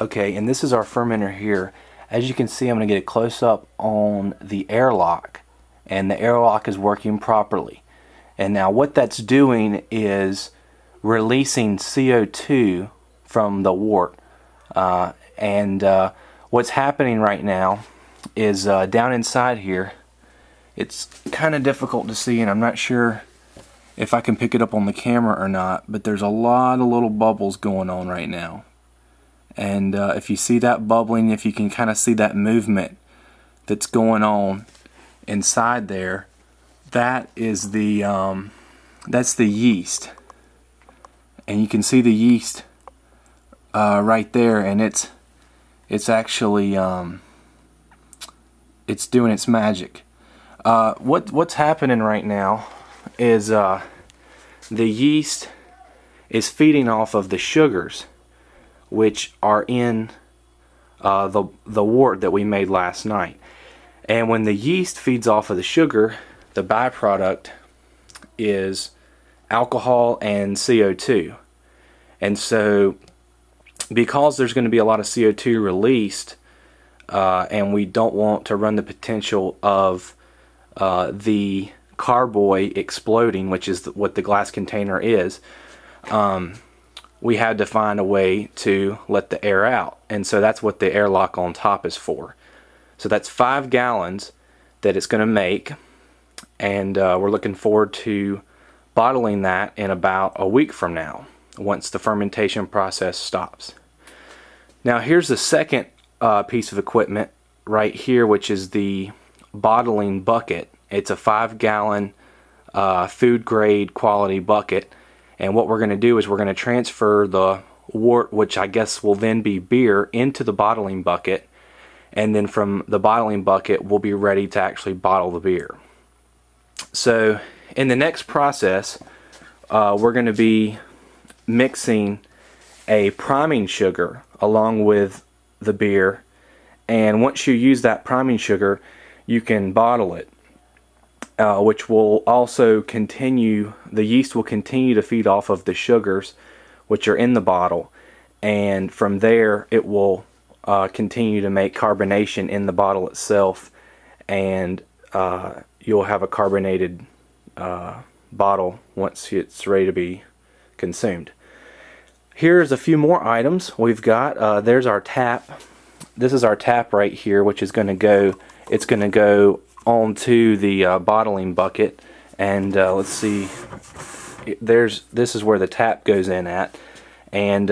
Okay, and this is our fermenter here. As you can see, I'm going to get a close-up on the airlock, and the airlock is working properly. And now what that's doing is releasing CO2 from the wort. What's happening right now is down inside here, it's kind of difficult to see, and I'm not sure if I can pick it up on the camera or not, but there's a lot of little bubbles going on right now. And if you see that bubbling, if you can kind of see that movement that's going on inside there, that is that's the yeast. And you can see the yeast right there, and it's actually it's doing its magic. What's happening right now is the yeast is feeding off of the sugars which are in the wort that we made last night. And when the yeast feeds off of the sugar, the byproduct is alcohol and CO2. And so because there's going to be a lot of CO2 released, and we don't want to run the potential of the carboy exploding, which is what the glass container is, we had to find a way to let the air out. And so that's what the airlock on top is for. So that's 5 gallons that it's going to make, and we're looking forward to bottling that in about a week from now, once the fermentation process stops. Now here's the second piece of equipment right here, which is the bottling bucket. It's a 5-gallon food grade quality bucket, and what we're going to do is we're going to transfer the wort, which I guess will then be beer, into the bottling bucket, and then from the bottling bucket we'll be ready to actually bottle the beer. So in the next process, we're going to be mixing a priming sugar along with the beer, and once you use that priming sugar you can bottle it, which will also continue, the yeast will continue to feed off of the sugars which are in the bottle, and from there it will continue to make carbonation in the bottle itself, and you'll have a carbonated bottle once it's ready to be consumed. Here's a few more items we've got. There's our tap. This is our tap right here, which is going to go, it's going to go onto the bottling bucket, and let's see, this is where the tap goes in at, and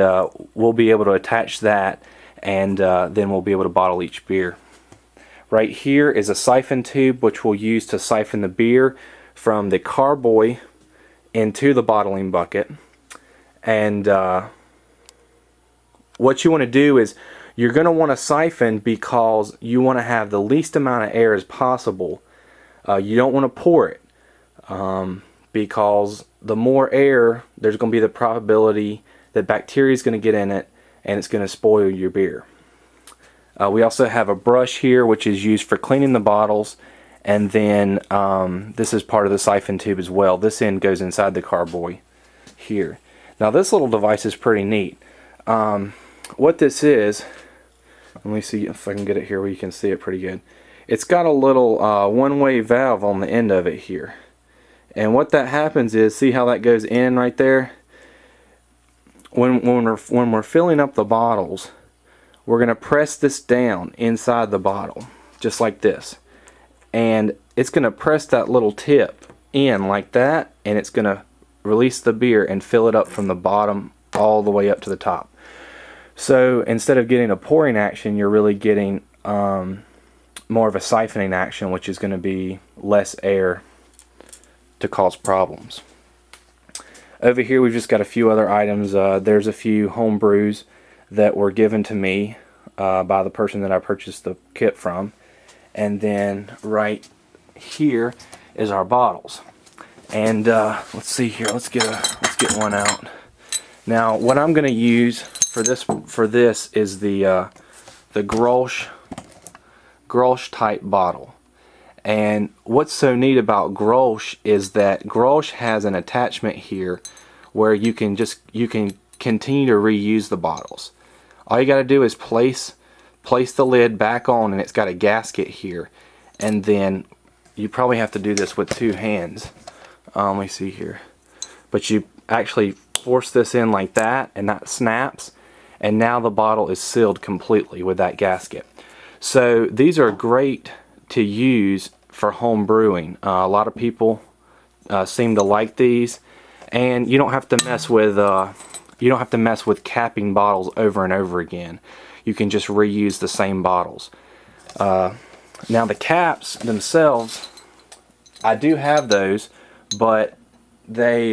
we'll be able to attach that, and then we'll be able to bottle each beer. Right here is a siphon tube which we'll use to siphon the beer from the carboy into the bottling bucket. And what you want to do is you're going to want to siphon because you want to have the least amount of air as possible. You don't want to pour it because the more air, there's going to be the probability that bacteria is going to get in it and it's going to spoil your beer. We also have a brush here which is used for cleaning the bottles, and then this is part of the siphon tube as well. This end goes inside the carboy here. Now this little device is pretty neat. What this is, let me see if I can get it here where you can see it pretty good. It's got a little one-way valve on the end of it here, and what that happens is, see how that goes in right there? When we're filling up the bottles, we're going to press this down inside the bottle just like this, and it's going to press that little tip in like that, and it's going to release the beer and fill it up from the bottom all the way up to the top. So instead of getting a pouring action, you're really getting more of a siphoning action, which is going to be less air to cause problems. Over here we've just got a few other items. There's a few home brews that were given to me by the person that I purchased the kit from, and then right here is our bottles. And let's see here. Let's get one out. Now, what I'm going to use for this is the Grolsch type bottle. And what's so neat about Grolsch is that Grolsch has an attachment here where you can continue to reuse the bottles. All you got to do is place the lid back on, and it's got a gasket here. And then you probably have to do this with 2 hands. Let me see here. But you actually force this in like that, and that snaps. And now the bottle is sealed completely with that gasket. So these are great to use for home brewing. A lot of people seem to like these, and you don't have to mess with capping bottles over and over again. You can just reuse the same bottles. Now the caps themselves, I do have those, but they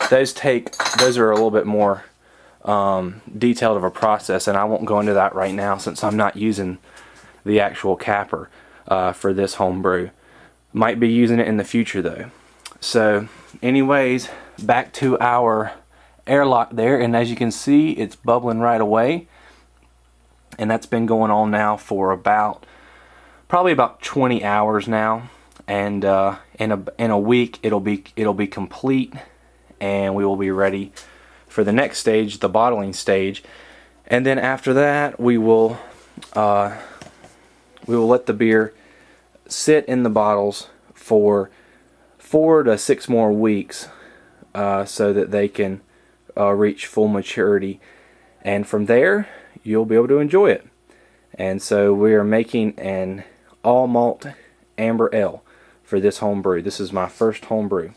those are a little bit more detailed of a process, and I won't go into that right now since I'm not using the actual capper for this home brew. Might be using it in the future though. So anyways, back to our airlock there, and as you can see, it's bubbling right away, and that's been going on now for probably about 20 hours now, and in a week it'll be complete, and we will be ready for the next stage, the bottling stage. And then after that, we will let the beer sit in the bottles for 4 to 6 more weeks, so that they can reach full maturity, and from there you'll be able to enjoy it. And so we are making an all malt amber ale for this home brew. This is my first home brew.